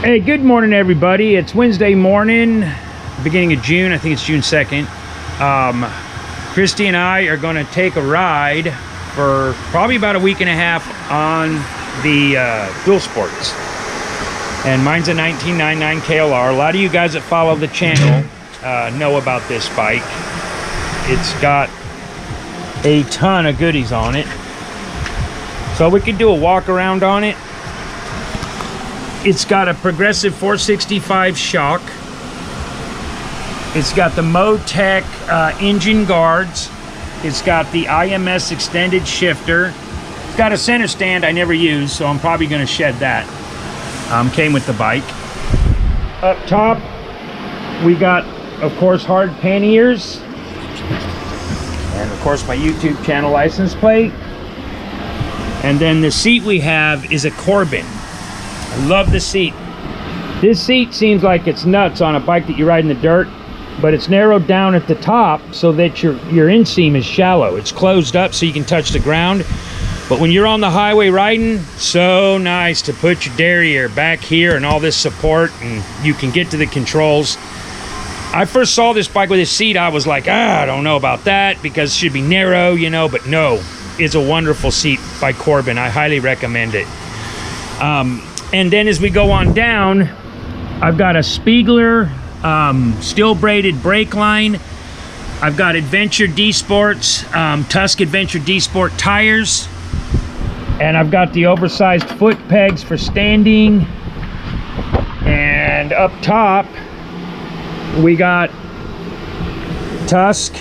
Hey, good morning, everybody. It's Wednesday morning, beginning of June. I think it's June 2nd. Christy and I are going to take a ride for probably about a week and a half on the Dual Sports. And mine's a 1999 KLR. A lot of you guys that follow the channel know about this bike. It's got a ton of goodies on it. So we could do a walk around on it. It's got a progressive 465 shock. It's got the Motec engine guards. It's got the IMS extended shifter. It's got a center stand I never used, so I'm probably going to shed that. Came with the bike. Up top, we got, of course, hard panniers. And, of course, my YouTube channel license plate. And then the seat we have is a Corbin. I love the seat. This seat seems like it's nuts on a bike that you ride in the dirt, but it's narrowed down at the top so that your inseam is shallow. It's closed up so you can touch the ground. But when you're on the highway riding, so nice to put your derriere back here and all this support, and you can get to the controls. I first saw this bike with this seat, I was like, I don't know about that because it should be narrow, you know, but no, it's a wonderful seat by Corbin. I highly recommend it. And then as we go on down, I've got a Spiegler steel braided brake line. I've got Adventure D Sports, Tusk Adventure D Sport tires. And I've got the oversized foot pegs for standing. And up top, we got Tusk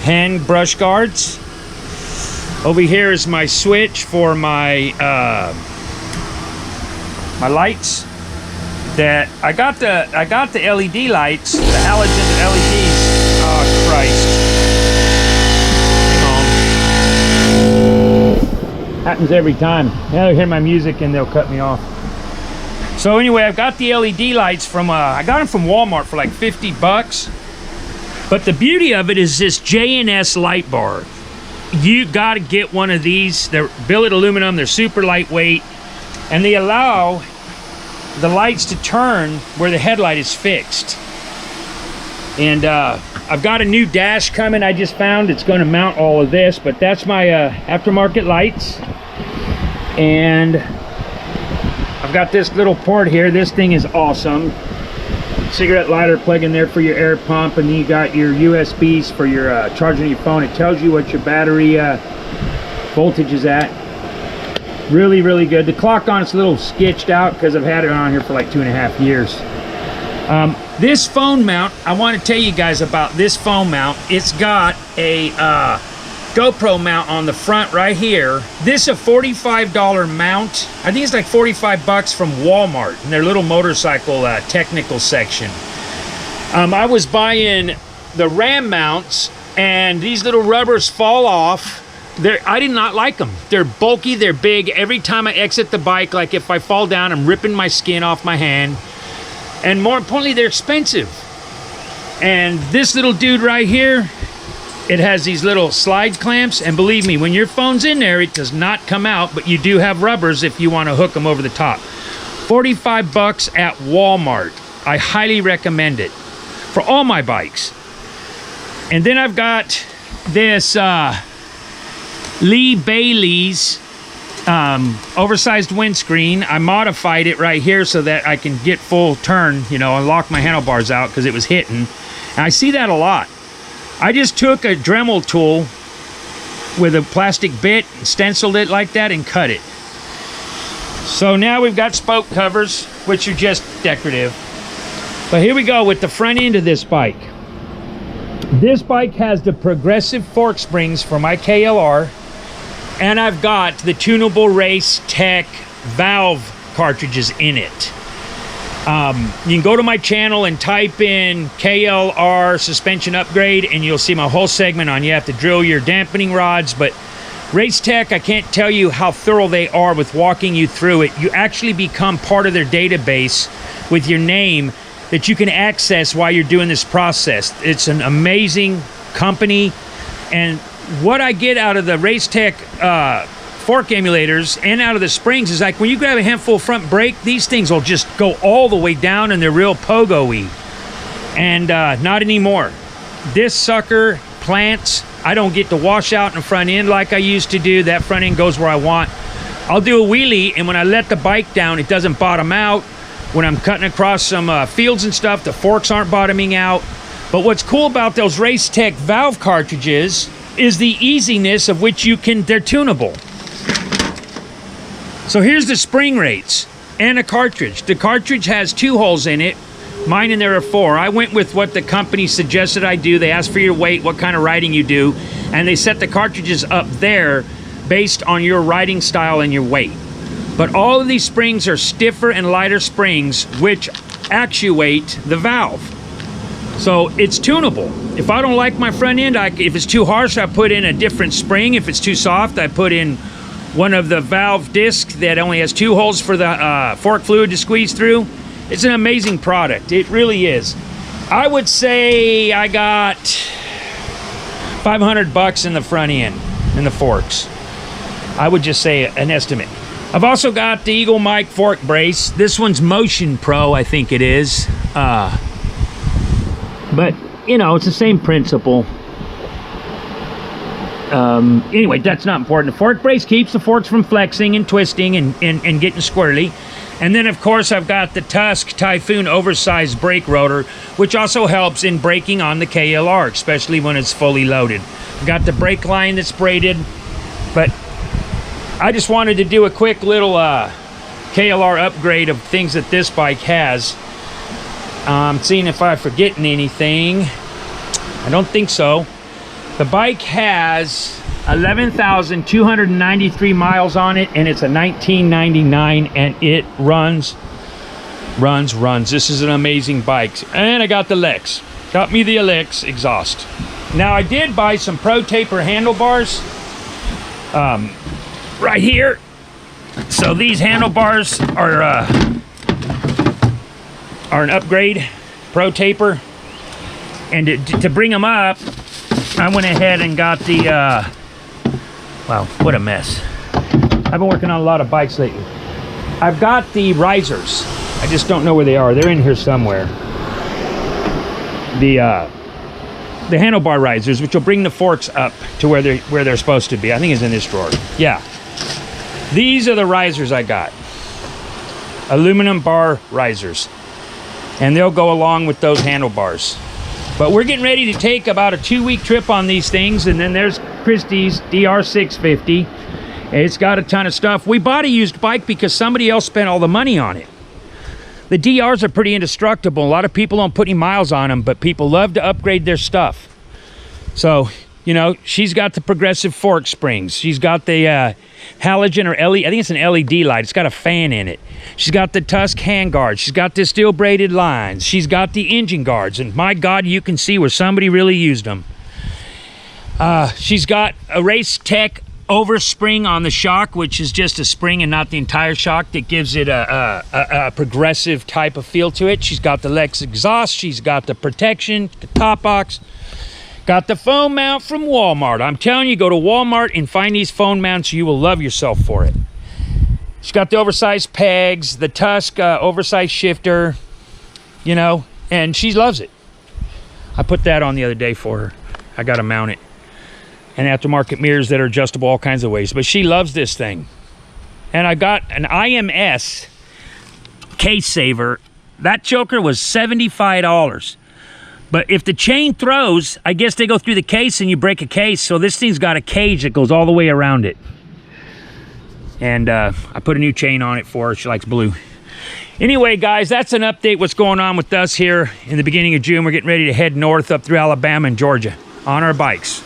hand brush guards. Over here is my switch for my my lights. That I got the LED lights, the halogen LEDs. Oh Christ! Hang on. Happens every time. Now they'll hear my music and they'll cut me off. So anyway, I've got the LED lights from I got them from Walmart for like 50 bucks. But the beauty of it is this J&S light bar. You got to get one of these. They're billet aluminum. They're super lightweight. And they allow the lights to turn where the headlight is fixed. And I've got a new dash coming I just found. It's going to mount all of this, but that's my aftermarket lights. And I've got this little port here. This thing is awesome. Cigarette lighter plug in there for your air pump, and then you got your USBs for your charging your phone. It tells you what your battery voltage is at. Really, really good. The clock on it's a little sketched out because I've had it on here for like 2.5 years. This phone mount, I want to tell you guys about this phone mount. It's got a GoPro mount on the front right here. This is a $45 mount. I think it's like 45 bucks from Walmart in their little motorcycle technical section. I was buying the Ram mounts and these little rubbers fall off. I did not like them. They're bulky, they're big. Every time I exit the bike, like if I fall down, I'm ripping my skin off my hand. And more importantly, they're expensive. And this little dude right here, it has these little slide clamps. And believe me, when your phone's in there, it does not come out, but you do have rubbers if you want to hook them over the top. 45 bucks at Walmart. I highly recommend it for all my bikes. And then I've got this Lee Bailey's oversized windscreen. I modified it right here so that I can get full turn, you know, and lock my handlebars out because it was hitting. And I see that a lot. I just took a Dremel tool with a plastic bit, stenciled it like that, and cut it. So now we've got spoke covers, which are just decorative. But here we go with the front end of this bike. This bike has the progressive fork springs for my KLR. And I've got the tunable Race Tech valve cartridges in it. You can go to my channel and type in KLR suspension upgrade and you'll see my whole segment on you have to drill your dampening rods. But Race Tech, I can't tell you how thorough they are with walking you through it. You actually become part of their database with your name that you can access while you're doing this process. It's an amazing company. And what I get out of the Race Tech fork emulators and out of the springs is like when you grab a handful front brake, these things will just go all the way down and they're real pogo-y. And not anymore. This sucker plants. I don't get to wash out in the front end like I used to do. That front end goes where I want. I'll do a wheelie, and when I let the bike down, it doesn't bottom out. When I'm cutting across some fields and stuff, the forks aren't bottoming out. But what's cool about those Race Tech valve cartridges is the easiness of which they're tunable. So here's the spring rates and a cartridge. The cartridge has 2 holes in it. Mine and there are 4. I went with what the company suggested I do. They asked for your weight, what kind of riding you do, and they set the cartridges up there based on your riding style and your weight. But all of these springs are stiffer and lighter springs which actuate the valve. So it's tunable. If I don't like my front end, if it's too harsh, I put in a different spring. If it's too soft, I put in one of the valve discs that only has 2 holes for the fork fluid to squeeze through. It's an amazing product. It really is. I would say I got $500 in the front end, in the forks. I would just say an estimate. I've also got the Eagle Mike fork brace. This one's Motion Pro, I think it is. But, you know, it's the same principle. Anyway, that's not important. The fork brace keeps the forks from flexing and twisting and getting squirrely. And then, of course, I've got the Tusk Typhoon oversized brake rotor, which also helps in braking on the KLR, especially when it's fully loaded. I've got the brake line that's braided, but I just wanted to do a quick little KLR upgrade of things that this bike has. Seeing if I'm forgetting anything. I don't think so. The bike has 11,293 miles on it, and it's a 1999, and it runs. This is an amazing bike. And I got the Lex. Got me the Lex exhaust. Now, I did buy some Pro Taper handlebars. Right here. So these handlebars are an upgrade, Pro Taper, and to bring them up, I went ahead and got the wow, what a mess. I've been working on a lot of bikes lately. I've got the risers. I just don't know where they are. They're in here somewhere. The handlebar risers, which will bring the forks up to where they're supposed to be. I think it's in this drawer. Yeah. These are the risers I got. Aluminum bar risers. And they'll go along with those handlebars. But we're getting ready to take about a 2-week trip on these things. And then there's Christie's DR650. It's got a ton of stuff. We bought a used bike because somebody else spent all the money on it. The DRs are pretty indestructible. A lot of people don't put any miles on them, but people love to upgrade their stuff. So, you know, she's got the progressive fork springs. She's got the halogen or LED, I think it's an LED light. It's got a fan in it. She's got the Tusk hand guards. She's got the steel braided lines. She's got the engine guards. And my God, you can see where somebody really used them. She's got a Race Tech overspring on the shock, which is just a spring and not the entire shock that gives it a progressive type of feel to it. She's got the Lex exhaust. She's got the protection, the top box. Got the phone mount from Walmart. I'm telling you, go to Walmart and find these phone mounts. You will love yourself for it. She's got the oversized pegs, the Tusk oversized shifter, you know, and she loves it. I put that on the other day for her. I got to mount it. And aftermarket mirrors that are adjustable all kinds of ways. But she loves this thing. And I got an IMS case saver. That choker was $75. But if the chain throws, I guess they go through the case and you break a case. So this thing's got a cage that goes all the way around it. And I put a new chain on it for her. She likes blue. Anyway, guys, that's an update what's going on with us here in the beginning of June. We're getting ready to head north up through Alabama and Georgia on our bikes.